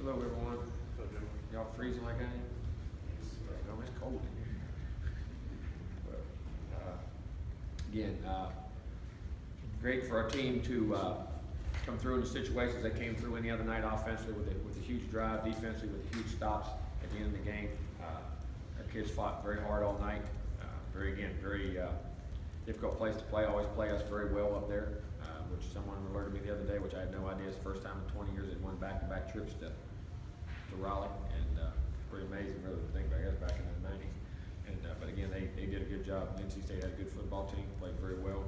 Hello, everyone. Y'all freezing like I am? No, it's cold in here. Well, again, great for our team to come through in the situations they came through any other night offensively with a huge drive, defensively with huge stops at the end of the game. Our kids fought very hard all night. Very difficult place to play. Always play us very well up there, which someone alerted me the other day, which I had no idea. It's the first time in 20 years they'd won back-to-back trips to Raleigh, and pretty amazing, really, to think about. I guess back in the 90s. And but again, they did a good job. NC State had a good football team, played very well.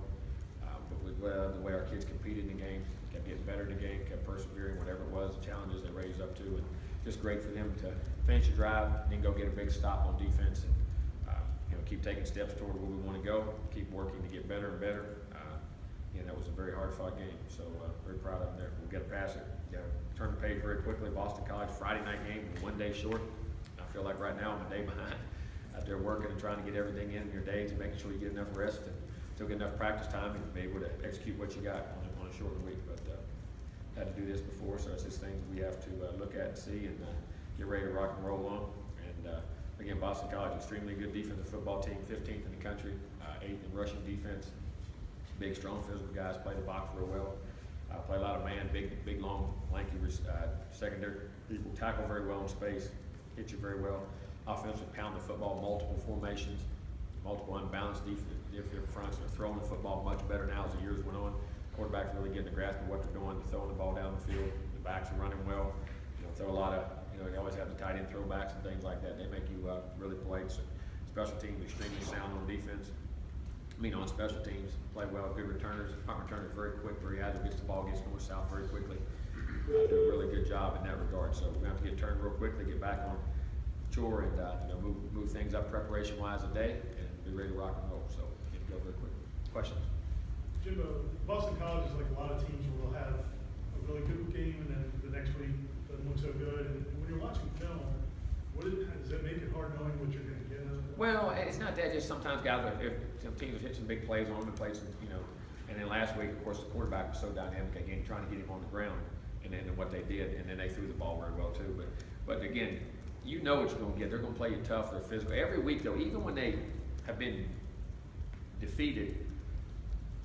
But with the way our kids competed in the game, kept getting better in the game, kept persevering, whatever it was, the challenges they raised up to, and just great for them to finish the drive and then go get a big stop on defense and keep taking steps toward where we want to go, keep working to get better and better. That was a very hard-fought game, so very proud of them there. We'll get a pass it. Turn the page very quickly. Boston College Friday night game, 1 day short. I feel like right now I'm a day behind. Out there working and trying to get everything in your days and making sure you get enough rest and still get enough practice time and be able to execute what you got on a shorter week. But had to do this before, so it's just things we have to look at and see and get ready to rock and roll on. And again, Boston College, extremely good defensive football team, 15th in the country, 8th in rushing defense. Big, strong, physical guys, play the box real well. Play a lot of man, big, long, lanky secondary. People tackle very well in space, hit you very well. Offensive, pound the football, multiple formations, multiple unbalanced different fronts. They're throwing the football much better now as the years went on. Quarterbacks really getting a grasp of what they're doing, throwing the ball down the field. The backs are running well. Throw a lot of, you always have the tight end throwbacks and things like that. They make you really play. So special teams extremely sound on defense. On special teams, play well, good returners. Punt returners very quick, very agile, gets the ball, gets north-south very quickly. Do a really good job in that regard. So we're going to have to get turned real quickly, get back on chore and move things up preparation-wise a day and be ready to rock and roll. So get to go very quickly. Questions? Jimbo, Boston College is like a lot of teams where we'll have a really good game and then the next week doesn't look so good. And when you're watching film, does that make it hard knowing what you're going to get out of it? Well, it's not that. Just sometimes guys, if some teams have hit some big plays on them and played some, and then last week, of course, the quarterback was so dynamic again, trying to get him on the ground, and then what they did, and then they threw the ball very well too. But again, what you're going to get. They're going to play you tough. They're physical. Every week though, even when they have been defeated,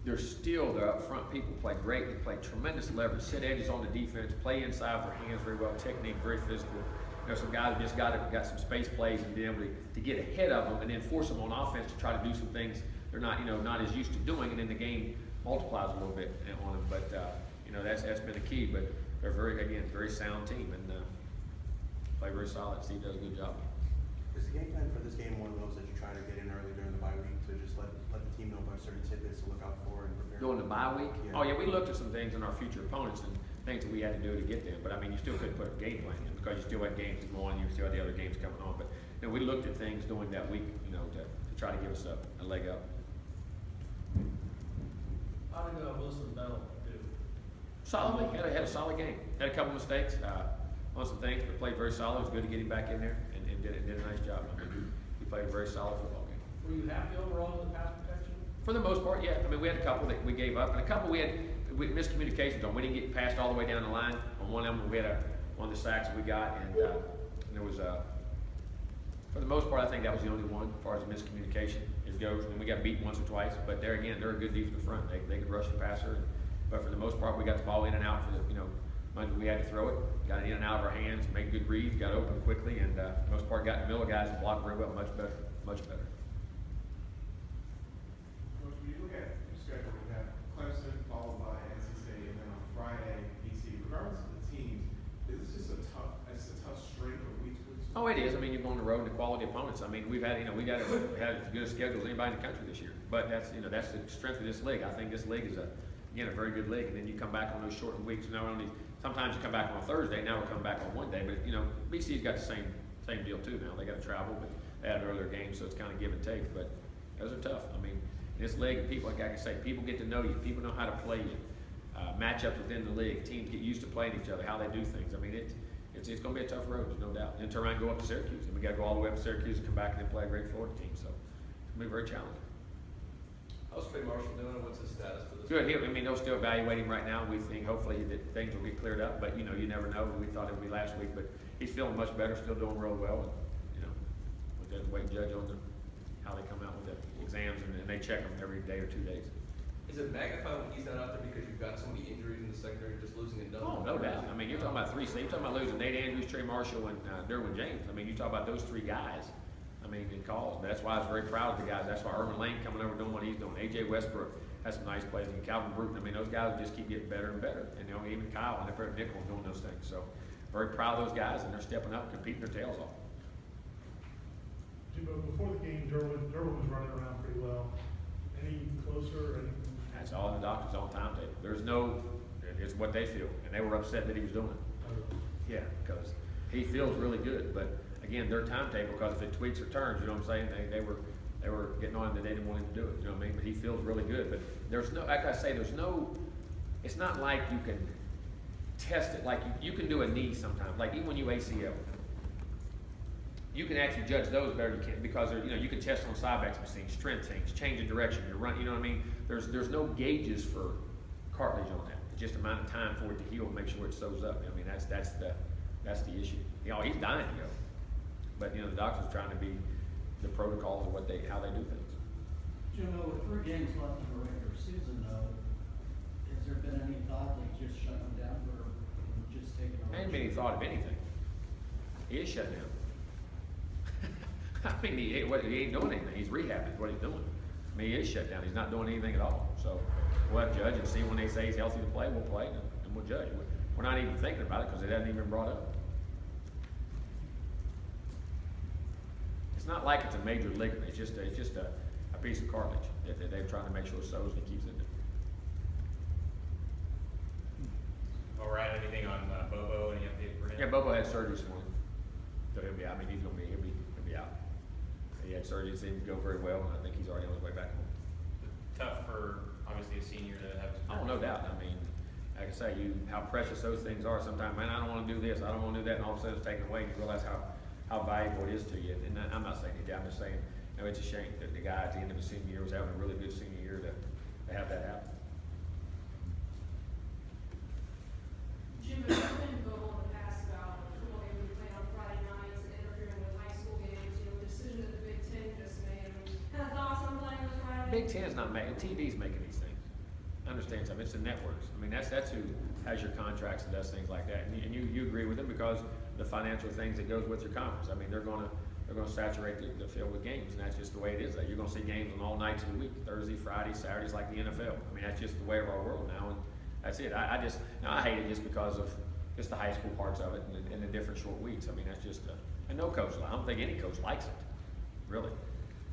they're still the up front people play great. They play tremendous leverage, set edges on the defense, play inside with their hands very well, technique very physical. There's some guys who just got some space plays and be able to get ahead of them and then force them on offense to try to do some things they're not as used to doing, and then the game multiplies a little bit on them. But that's been the key. But they're very sound team and play very solid. Steve does a good job. Is the game plan for this game one of those that you try to get in early during the bye week to just let the team know about certain tidbits to look out for and prepare? During the bye week? Yeah. Oh yeah, we looked at some things in our future opponents and things that we had to do to get there. But you still couldn't put a game plan in because you still had games to go on, you still had the other games coming on. But we looked at things during that week, to try to give us a leg up. How did Wilson Bell do? Solidly, had a solid game. Had a couple mistakes on some things, but played very solid. It was good to get him back in there and did a nice job. He played a very solid football game. Were you happy overall with the pass protection? For the most part, yeah. We had a couple that we gave up, and a couple we had miscommunications on. We didn't get passed all the way down the line. On one of them, we had one of the sacks we got, and there was for the most part, I think that was the only one as far as the miscommunication goes. And we got beat once or twice, but there again, they're a good defensive front. They could rush the passer, but for the most part, we got the ball in and out for the we had to throw it, got it in and out of our hands, made good reads, got open quickly, and for the most part, got in the middle of guys and blocked very well, much better. Coach, when you look at your schedule, you have Clemson followed by NC State, and then on Friday, BC. Regardless of the teams, is this just a tough string of weeks? Oh, it is. You're going on the road and the quality opponents. We've had, we had as good a schedule as anybody in the country this year. But that's the strength of this league. I think this league is a very good league. And then you come back on those shortened weeks. Sometimes you come back on a Thursday. Now we're coming back on one day. But BC's got the same deal too. Now they got to travel, but they had an earlier game, so it's kind of give and take. But those are tough. This league, people, like I can say, people get to know you. People know how to play you. Matchups within the league, teams get used to playing each other, how they do things. It's going to be a tough road, there's no doubt. And turn around and go up to Syracuse, and we got to go all the way up to Syracuse and come back and then play a great Florida team. So it's going to be very challenging. How's Trey Marshall doing? What's his status for this? Good, I mean, they'll still evaluate him right now. We think hopefully that things will get cleared up, but you know, you never know. We thought it would be last week, but he's feeling much better, still doing real well. And, you know, we just wait and judge on how they come out with the exams, and they check them every day or 2 days. Is it magnified when he's not out there because you've got so many injuries in the secondary, just losing a Oh, Dalvin? no doubt. I mean, you're talking about three, you're talking about losing Nate Andrews, Trey Marshall, and Derwin James. I mean, you talk about those three guys. I mean, good calls. But that's why I was very proud of the guys. That's why Irvin Lane coming over doing what he's doing. AJ Westbrook has some nice plays, and Calvin Bruton. I mean, those guys just keep getting better and better. And you know, even Kyle and Everett Nickel doing those things. So, very proud of those guys, and they're stepping up, competing their tails off. Jimbo, before the game, Derwin was running around pretty well. Any closer or anything? That's all in the doctor's own timetable. There's no, it's what they feel, and they were upset that he was doing it. Yeah, because he feels really good, but again, their timetable, because if it tweaks or turns, you know what I'm saying, they were getting on him that they didn't want him to do it, you know what I mean? But he feels really good, but there's no, like I say, there's no, it's not like you can test it, like you can do a knee sometimes, like even when you ACL. You can actually judge those better than you can, because you know, you can test on Cybex machines, strength things, change of direction, you're running, you know what I mean? There's no gauges for cartilage on that. It's just amount of time for it to heal and make sure it sews up. I mean, that's the issue. You know, he's dying to go. But you know, the doctor's trying to be the protocols of how they do things. Jimbo, with 3 games left in the regular season, though, has there been any thought like just shutting them down or just taking a? I ain't been any thought of anything. He is shut down. I mean, he ain't doing anything. He's rehabbing, is what he's doing. I mean, he is shut down. He's not doing anything at all. So we'll have to judge and see when they say he's healthy to play, we'll play, and we'll judge. We're not even thinking about it because it hasn't even been brought up. It's not like it's a major ligament. It's just a piece of cartilage that they're trying to make sure it sews and it keeps it. All right, anything on Bobo? Any update for him? Yeah, Bobo had surgery this morning, so he'll be out. I mean, he'll be out. He had surgery, it seemed to go very well, and I think he's already on his way back home. Tough for obviously a senior to have. Oh, no doubt. I mean, like I say, how precious those things are. Sometimes, man, I don't want to do this, I don't want to do that, and all of a sudden it's taken away, and you realize how valuable it is to you. And I'm not saying it, I'm just saying, you know, it's a shame that the guy at the end of his senior year was having a really good senior year to have that happen. Jimbo, there's been vocal in the past about football games we play on Friday nights and interfering with high school games, you know, the decision that the Big Ten just made. I mean, kind of thoughts on playing on Friday? Big Ten's not making, TV's making these things. Understand something, it's the networks. I mean, that's who has your contracts and does things like that. And you agree with them because the financial things that goes with your conference. I mean, they're gonna saturate the field with games, and that's just the way it is. You're gonna see games on all nights of the week, Thursday, Friday, Saturdays, like the NFL. I mean, that's just the way of our world now, and that's it. I hate it just because of just the high school parts of it and the different short weeks. I mean, that's just, and no coach, I don't think any coach likes it, really.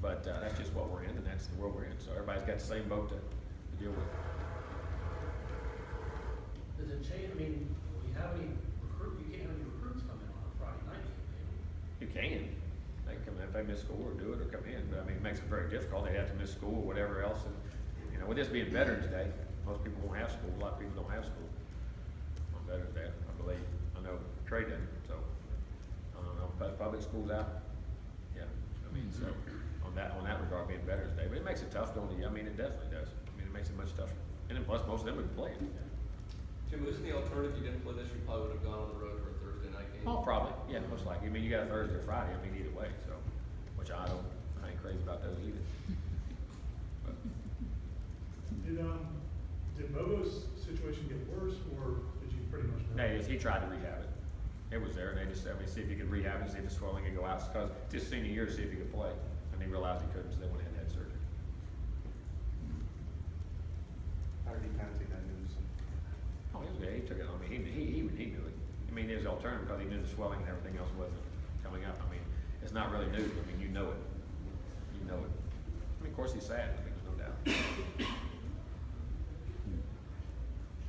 But that's just what we're in, and that's the world we're in. So everybody's got the same boat to deal with. Does it change, I mean, you can't have any recruits come in on a Friday night. You can. They can come in if they miss school or do it or come in, but I mean, it makes it very difficult. They have to miss school or whatever else. And, you know, with this being Veterans Day, most people won't have school. A lot of people don't have school on Veterans Day, I believe. I know Trey didn't, so I don't know. But public school's out. Yeah, I mean, so on that regard, being Veterans Day, but it makes it tough, don't it? I mean, it definitely does. I mean, it makes it much tougher. And then plus, most of them would play it. Jimbo, isn't the alternative you didn't play this, you probably would have gone on the road for a Thursday night game? Oh, probably. Yeah, most likely. I mean, you got a Thursday or Friday. I mean, either way. So, which I ain't crazy about those either. But, Did Bobo's situation get worse, or did you pretty much know? he tried to rehab it. It was there, and they just said, see if he could rehab it, see if the swelling could go out. Because just senior year to see if he could play, and he realized he couldn't, so they went ahead and had surgery. How did he kind of take that news? Oh, he was good. He took it. I mean, he knew it. I mean, there's alternative because he knew the swelling and everything else wasn't coming up. I mean, it's not really news. I mean, you know it. You know it. I mean, of course, he's sad. I mean, there's no doubt.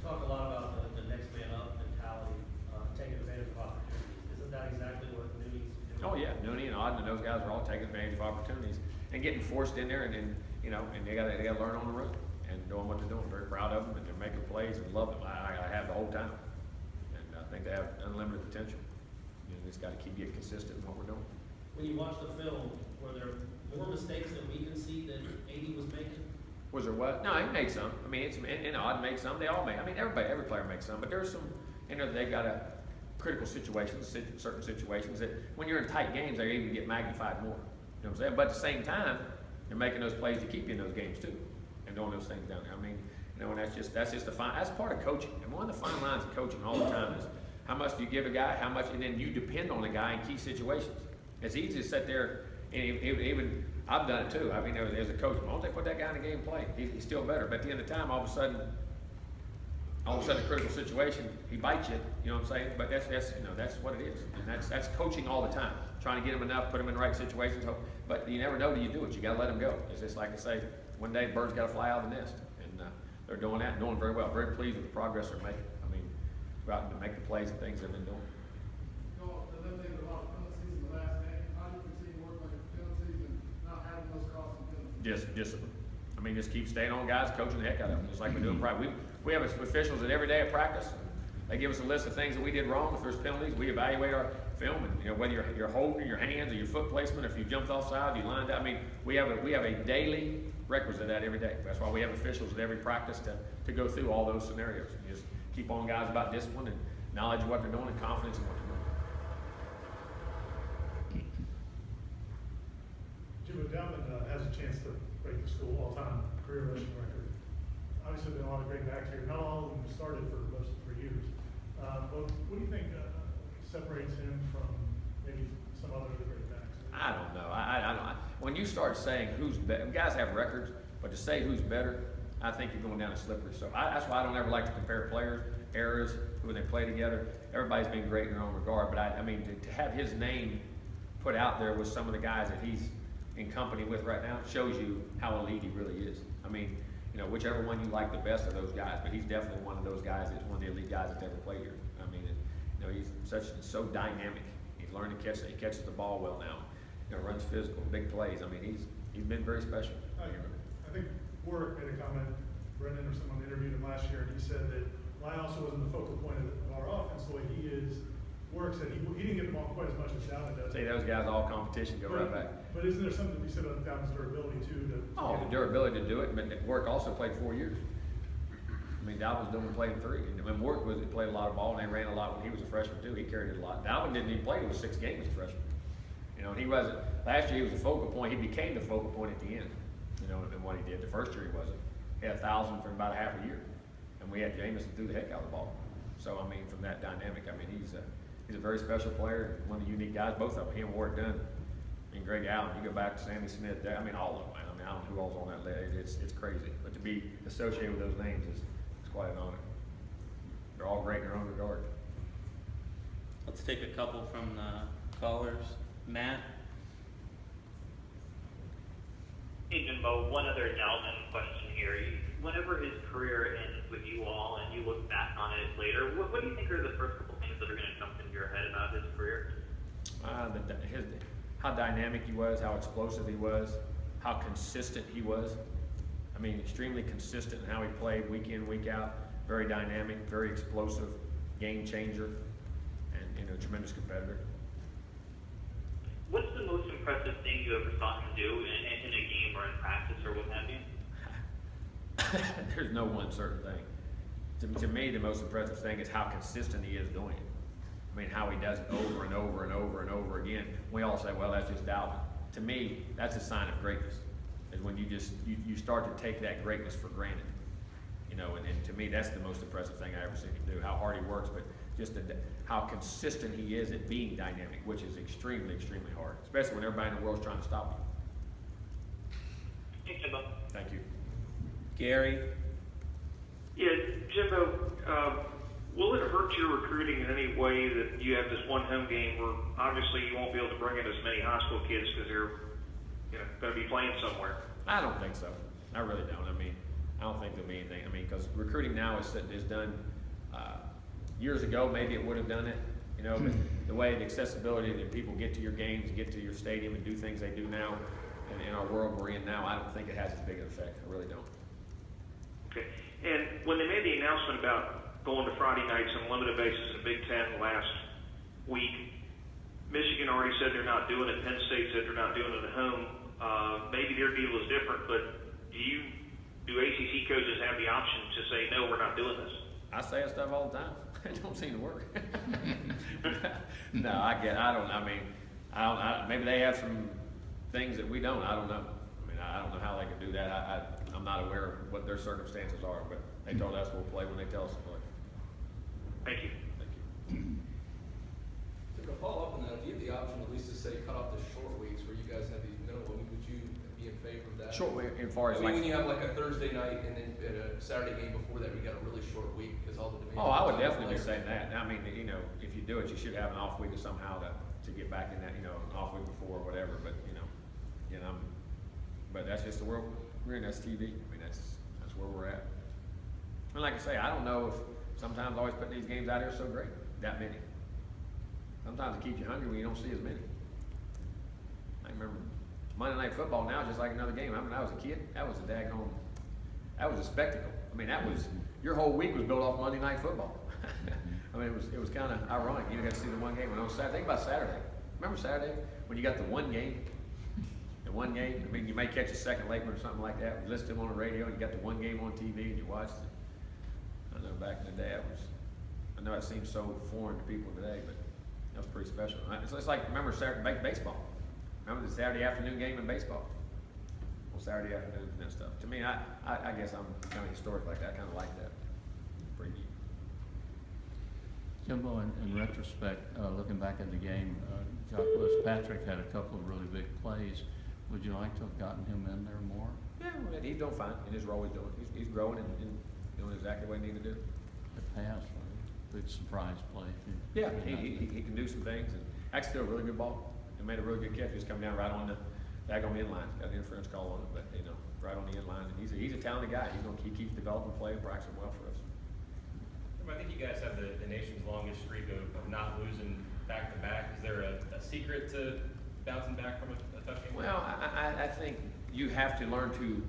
Talk a lot about the next man up mentality, taking advantage of opportunities. Isn't that exactly what Nooney's doing? Oh yeah, Nooney and Oden and those guys are all taking advantage of opportunities and getting forced in there, and you know, and they got to learn on the road and doing what they're doing. Very proud of them, and they're making plays and love them. I have the whole time, and I think they have unlimited potential. You know, just got to keep getting consistent in what we're doing. When you watch the film, were there more mistakes that we can see that AD was making? Was there what? No, he made some. I mean, Odd made some. They all made. I mean, every player makes some. But there's some, they got a critical situations, certain situations that when you're in tight games, they even get magnified more. You know what I'm saying? But at the same time, they're making those plays to keep you in those games too, and doing those things down there. I mean, and that's just that's part of coaching. And one of the fine lines of coaching all the time is how much do you give a guy, how much, and then you depend on a guy in key situations. It's easy to sit there, and even I've done it too. I mean, as a coach, why don't they put that guy in the game and play? He's still better. But at the end of the time, all of a sudden, a critical situation, he bites you. You know what I'm saying? But that's what it is, and that's coaching all the time. Trying to get him enough, put him in the right situations. But you never know till you do it. You got to let him go. It's just like I say, one day birds got to fly out of the nest, and they're doing that, and doing very well. Very pleased with the progress they're making. I mean, go out and make the plays and things they've been doing. Eliminated a lot of penalties in the last game. How do you continue to work like penalties and not having those costly penalties? Just discipline. I mean, just keep staying on guys, coaching the heck out of them, just like we do in practice. We have officials that every day at practice, they give us a list of things that we did wrong. If there's penalties, we evaluate our film, and whether you're holding your hands or your foot placement, if you jumped offside, you lined up. I mean, we have a daily requisite of that every day. That's why we have officials at every practice to go through all those scenarios. You just keep on guys about discipline and knowledge of what they're doing and confidence in what they're doing. Jimbo, Dalvin has a chance to break the school all-time career rushing record. Obviously, been a lot of great backs here. Not all of them started for years. But what do you think separates him from maybe some other great backs? I don't know. I don't. When you start saying who's better, guys have records, but to say who's better, I think you're going down a slippery slope. That's why I don't ever like to compare players, eras, when they play together. Everybody's been great in their own regard, but I mean, to have his name put out there with some of the guys that he's in company with right now shows you how elite he really is. I mean, whichever one you like the best of those guys, but he's definitely one of those guys that's one of the elite guys that's ever played here. I mean, he's so dynamic. He's learned to catch it. He catches the ball well now. Runs physical, big plays. I mean, he's been very special. I think Warwick made a comment, Brendan or someone interviewed him last year, and he said that Lyles wasn't the focal point of our offense the way he is. Warwick said he didn't get the ball quite as much as Dalvin does. See, those guys all competition go right back. But isn't there something to be said about Dalvin's durability too? The durability to do it, but Warwick also played 4 years. I mean, Dalvin's doing played 3. And when Warwick played a lot of ball, and they ran a lot when he was a freshman too. He carried it a lot. Dalvin didn't even play till 6 games as a freshman. He wasn't. Last year he was the focal point. He became the focal point at the end. And what he did. The first year he wasn't. He had 1,000 for about a half a year, and we had Jameson threw the heck out of the ball. So I mean, from that dynamic, I mean, he's a very special player, one of the unique guys. Both of them, him and Warwick Dunn, and Greg Allen. You go back to Sammy Smith. I mean, all of them. I mean, I don't know who all's on that list. It's crazy. But to be associated with those names is quite an honor. They're all great in their own regard. Let's take a couple from the callers. Matt? Hey Jimbo, one other Dalvin question here. Whenever his career ends with you all and you look back on it later, what do you think are the first couple things that are going to jump into your head about his career? How dynamic he was, how explosive he was, how consistent he was. I mean, extremely consistent in how he played week in, week out. Very dynamic, very explosive, game changer, and a tremendous competitor. What's the most impressive thing you ever saw him do in a game or in practice or what have you? There's no one certain thing. To me, the most impressive thing is how consistent he is doing it. I mean, how he does it over and over and over and over again. We all say, well, that's just Dalvin. To me, that's a sign of greatness. Is when you start to take that greatness for granted. And to me, that's the most impressive thing I ever seen him do. How hard he works, but just how consistent he is at being dynamic, which is extremely, extremely hard, especially when everybody in the world's trying to stop you. Thanks, Jimbo. Thank you. Gary? Yeah, Jimbo, will it hurt your recruiting in any way that you have this one home game where obviously you won't be able to bring in as many high school kids because they're going to be playing somewhere? I don't think so. I really don't. I mean, I don't think there'll be anything. I mean, because recruiting now is done. Years ago, maybe it would have done it, but the way the accessibility that people get to your games, get to your stadium, and do things they do now, and in our world we're in now, I don't think it has as big an effect. I really don't. Okay. And when they made the announcement about going to Friday nights on a limited basis in Big Ten last week, Michigan already said they're not doing it. Penn State said they're not doing it at home. Maybe their deal is different, but do do ACC coaches have the option to say, no, we're not doing this? I say that stuff all the time. It don't seem to work. No, maybe they have some things that we don't. I don't know. I mean, I don't know how they could do that. I'm not aware of what their circumstances are, but they told us we'll play when they tell us to play. Thank you. Thank you. To follow up on that, if you had the option at least to say cut off the short weeks where you guys have these middle, would you be in favor of that? Short week, as far as I mean, like. when you have like a Thursday night and then a Saturday game before that, we got a really short week because all the demands. Oh, I would definitely be saying that. I mean, you know, if you do it, you should have an off week or somehow to get back in that, you know, an off week before or whatever, but, but that's just the world we're in, that's TV. I mean, that's where we're at. And like I say, I don't know if sometimes always putting these games out here is so great, that many. Sometimes it keeps you hungry when you don't see as many. I remember Monday Night Football now is just like another game. I mean, when I was a kid, that was a a spectacle. I mean, your whole week was built off Monday Night Football. I mean, it was kind of ironic. You got to see the one game. When I was Saturday, think about Saturday. Remember Saturday when you got the one game? The one game. I mean, you may catch a second late one or something like that. You listen to them on the radio, and you got the one game on TV, and you watched it. I know back in the day, I know it seems so foreign to people today, but that was pretty special. It's like, remember Saturday baseball. Remember the Saturday afternoon game in baseball? On Saturday afternoon and that stuff. To me, I guess I'm kind of historic like that. I kind of like that. Pretty neat. Jimbo, in retrospect, looking back at the game, Jock Patrick had a couple of really big plays. Would you like to have gotten him in there more? Yeah, well, he's doing fine in his role. He's growing and doing exactly what he needs to do. The pass, big surprise play. Yeah, he can do some things. And actually threw a really good ball. He made a really good catch. He was coming down right on the daggone inline. Got an interference call on it, but right on the inline. And he's a talented guy. He keeps developing play and practicing well for us. I think you guys have the nation's longest streak of not losing back to back. Is there a secret to bouncing back from a tough game? Well, I think you have to learn to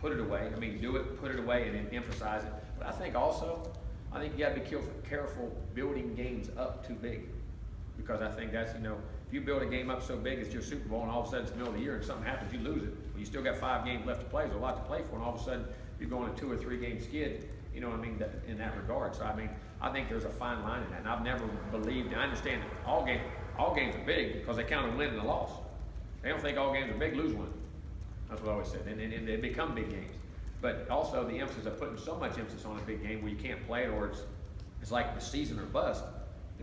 put it away. I mean, do it, put it away, and then emphasize it. But I think you got to be careful building games up too big, because I think that's if you build a game up so big it's your Super Bowl, and all of a sudden it's the middle of the year and something happens, you lose it. Well, you still got 5 games left to play. There's a lot to play for, and all of a sudden you go on a 2 or 3 game skid. You know what I mean, in that regard. So, I mean, I think there's a fine line in that. And I've never believed, and I understand that all games are big because they count a win and a loss. They don't think all games are big, lose one. That's what I always said. And they become big games. But also the emphasis of putting so much emphasis on a big game where you can't play it, or it's like the season or bust.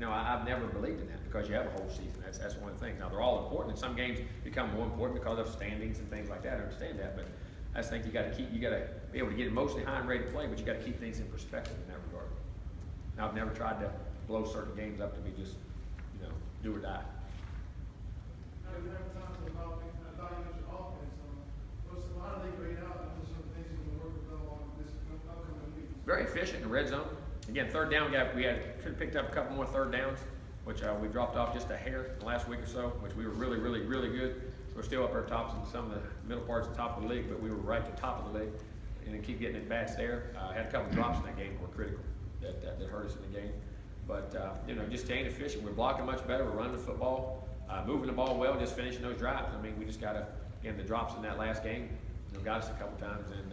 I've never believed in that, because you have a whole season. That's one of the things. Now, they're all important, and some games become more important because of standings and things like that. I understand that, but I just think you got to be able to get emotionally high and ready to play, but you got to keep things in perspective in that regard. Now, I've never tried to blow certain games up to be just, do or die. Now, you have time to about, I thought you mentioned offense. How do they grade out, and what are some things you can work with them on this upcoming week? Very efficient in the red zone. Again, third down, we could have picked up a couple more third downs, which we dropped off just a hair the last week or so, which we were really, really, really good. We're still up our tops in some of the middle parts of the top of the league, but we were right at the top of the league, and then keep getting at bats there. Had a couple drops in that game that were critical that hurt us in the game. But just staying efficient. We're blocking much better. We're running the football, moving the ball well, just finishing those drives. I mean, we just got to, again, the drops in that last game got us a couple times, and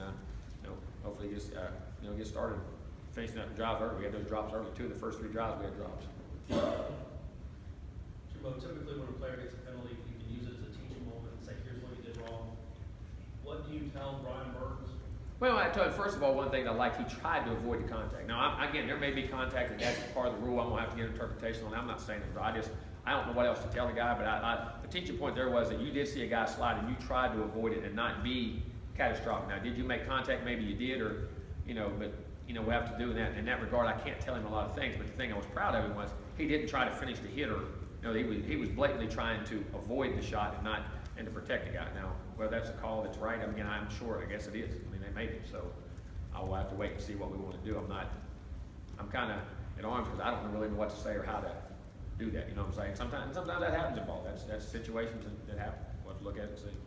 hopefully just get started finishing up the drive early. We had those drops early too. The first 3 drives we had drops. Jimbo, typically when a player gets a penalty, you can use it as a teaching moment and say, here's what he did wrong. What do you tell Brian Burns? Well, I tell you, first of all, one thing I like, he tried to avoid the contact. Now, again, there may be contact, and that's part of the rule. I'm going to have to get interpretation on that. I'm not saying it, but I don't know what else to tell the guy, but the teaching point there was that you did see a guy slide, and you tried to avoid it and not be catastrophic. Now, did you make contact? Maybe you did, or, but, we have to do that. In that regard, I can't tell him a lot of things, but the thing I was proud of him was he didn't try to finish the hit, or, he was blatantly trying to avoid the shot and to protect the guy. Now, whether that's a call that's right, I'm sure, I guess it is. I mean, they made it, so I'll have to wait and see what we want to do. I'm kind of at arms because I don't really know what to say or how to do that. You know what I'm saying? Sometimes that happens in ball. That's situations that happen. We'll have to look at it and see.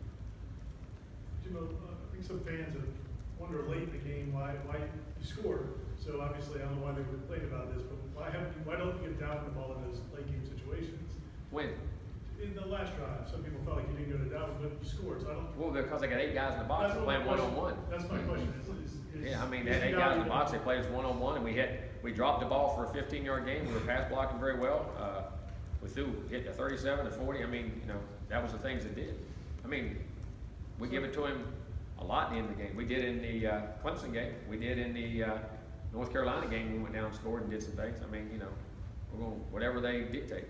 Jimbo, I think some fans have wondered late in the game why you scored. So obviously, I don't know why they complained about this, but why don't you get down the ball in those late game situations? When? in the last drive, some people felt like you didn't go to Dalvin, but you scored, so I don't. Well, because they got 8 guys in the box, That's they're what my playing question- one-on-one. That's my question, is Yeah, I mean, is they had 8 the guys in value the box, they there? played us one-on-one, and we dropped the ball for a 15-yard game, we were pass blocking very well. We hit the 37, the 40, I mean, you know, that was the things that did. I mean, we give it to him a lot in the end of the game. We did in the Clemson game, we did in the North Carolina game, we went down and scored and did some things. I mean, you know, we're going, whatever they dictate.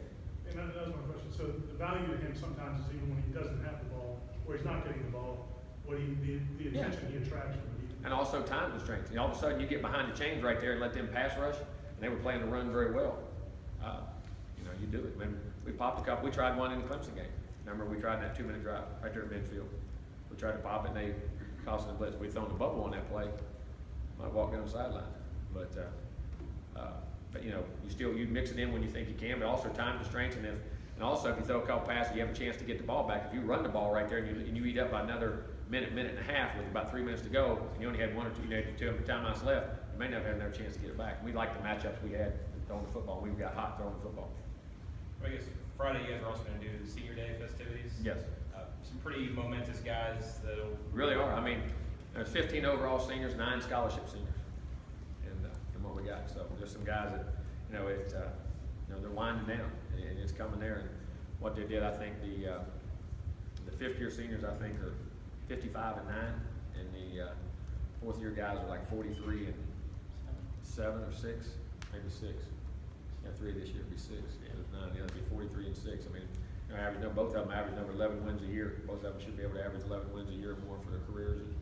And that was my question, so the value to him sometimes is even when he doesn't have the ball, or he's not getting the ball, the attention he attracts from the defense. And also time constraints. And all of a sudden, you get behind the chains right there and let them pass rush, and they were playing the run very well. You know, you do it. When we popped a couple, we tried one in the Clemson game. Remember, we tried that 2-minute drive right there at midfield. We tried to pop it, and they cost us a blitz. We thrown the Bobo on that play. Might walk down the sideline. But you know, you mix it in when you think you can, but also time constraints, and also if you throw a couple passes, you have a chance to get the ball back. If you run the ball right there and you eat up by another minute and a half with about 3 minutes to go, and you only had 1 or 2, you know, 2 timeouts left, you may not have another chance to get it back. We like the matchups we had throwing the football. We got hot throwing the football. I guess Friday you guys are also gonna do the senior day festivities. Yes. Some pretty momentous guys that'll. Really are. I mean, there's 15 overall seniors, 9 scholarship seniors, and what we got. So there's some guys that, you know, they're winding down, and it's coming there. And what they did, I think the 5th-year seniors, I think, are 55 and 9, and the 4th-year guys are like 43 and 7 or 6, maybe 6. Yeah, 3 this year would be 6. Yeah, there's 9. The other would be 43 and 6. I mean, you know, both of them average number 11 wins a year. Both of them should be able to average 11 wins a year or more for their careers. And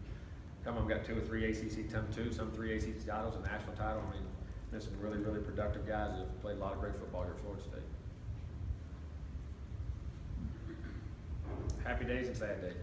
some of them got 2 or 3 ACC, some 3 ACC titles, a national title. I mean, there's some really, really productive guys that have played a lot of great football here at Florida State. Happy days and sad days.